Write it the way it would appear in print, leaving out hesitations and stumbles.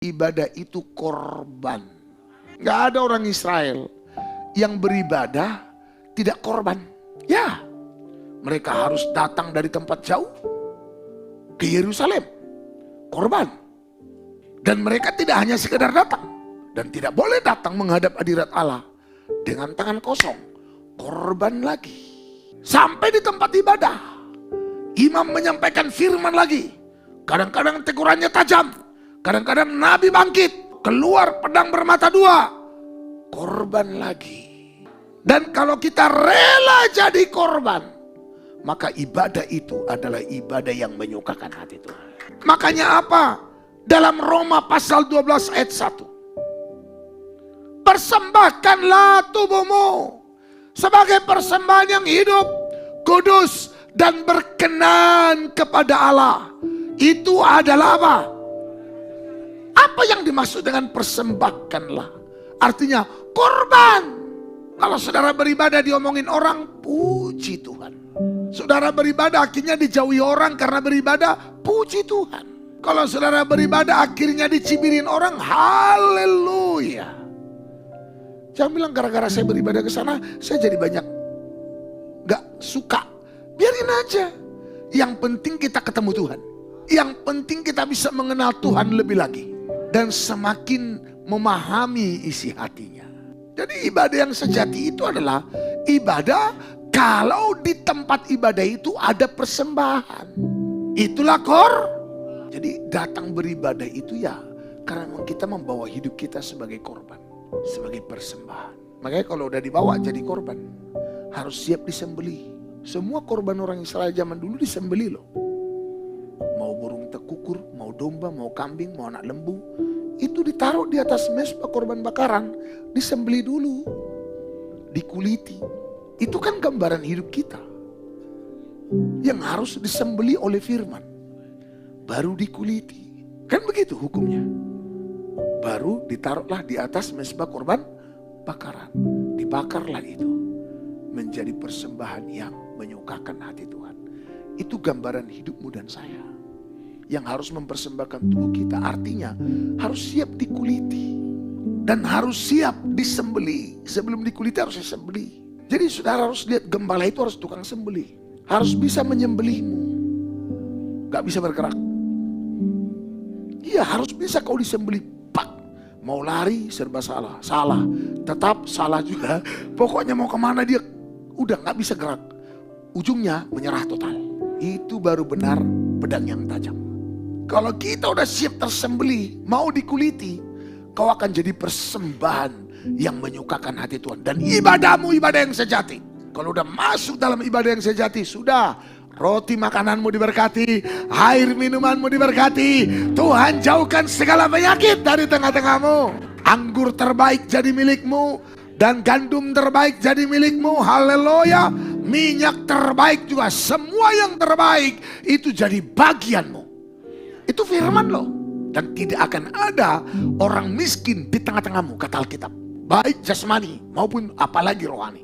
Ibadah itu korban. Gak ada orang Israel yang beribadah tidak korban. Ya, mereka harus datang dari tempat jauh ke Yerusalem, korban. Dan mereka tidak hanya sekedar datang, dan tidak boleh datang menghadap hadirat Allah dengan tangan kosong, korban lagi. Sampai di tempat ibadah, imam menyampaikan firman lagi. Kadang-kadang tegurannya tajam, kadang-kadang Nabi bangkit, keluar pedang bermata dua, korban lagi. Dan kalau kita rela jadi korban, maka ibadah itu adalah ibadah yang menyukakan hati Tuhan. Makanya apa? Dalam Roma pasal 12 ayat 1. Persembahkanlah tubuhmu sebagai persembahan yang hidup, kudus, dan berkenan kepada Allah. Itu adalah apa? Apa yang dimaksud dengan persembahkanlah? Artinya korban. Kalau saudara beribadah diomongin orang, puji Tuhan. Saudara beribadah akhirnya dijauhi orang karena beribadah, puji Tuhan. Kalau saudara beribadah akhirnya dicibirin orang, haleluya. Jangan bilang gara-gara saya beribadah ke sana, saya jadi banyak gak suka. Biarin aja. Yang penting kita ketemu Tuhan. Yang penting kita bisa mengenal Tuhan lebih lagi. Dan semakin memahami isi hatinya. Jadi ibadah yang sejati itu adalah ibadah kalau di tempat ibadah itu ada persembahan. Itulah Jadi datang beribadah itu ya karena kita membawa hidup kita sebagai korban, sebagai persembahan. Makanya kalau udah dibawa jadi korban, harus siap disembelih. Semua korban orang Israel zaman dulu disembelih loh. Mau burung tekukur, mau domba, mau kambing, mau anak lembu, itu ditaruh di atas mezbah korban bakaran, disembelih dulu, dikuliti. Itu kan gambaran hidup kita yang harus disembelih oleh firman, baru dikuliti. Kan begitu hukumnya. Baru ditaruhlah di atas mezbah korban bakaran, dibakarlah itu menjadi persembahan yang menyukakan hati Tuhan. Itu gambaran hidupmu dan saya yang harus mempersembahkan tubuh kita. Artinya harus siap dikuliti dan harus siap disembelih. Sebelum dikuliti harus disembelih. Jadi saudara harus lihat, gembala itu harus tukang sembelih, harus bisa menyembelihmu, gak bisa bergerak. Iya, harus bisa kau disembelih. Pak, mau lari serba salah, tetap salah juga. Pokoknya mau kemana dia udah gak bisa gerak, ujungnya menyerah total. Itu baru benar pedang yang tajam. Kalau kita udah siap tersembelih, mau dikuliti, kau akan jadi persembahan yang menyukakan hati Tuhan. Dan ibadahmu ibadah yang sejati. Kalau udah masuk dalam ibadah yang sejati, sudah, roti makananmu diberkati, air minumanmu diberkati. Tuhan jauhkan segala penyakit dari tengah-tengahmu. Anggur terbaik jadi milikmu, dan gandum terbaik jadi milikmu. Haleluya. Minyak terbaik juga, semua yang terbaik itu jadi bagianmu. Itu firman loh. Dan tidak akan ada orang miskin di tengah-tengahmu, kata Alkitab. Baik jasmani maupun apalagi rohani.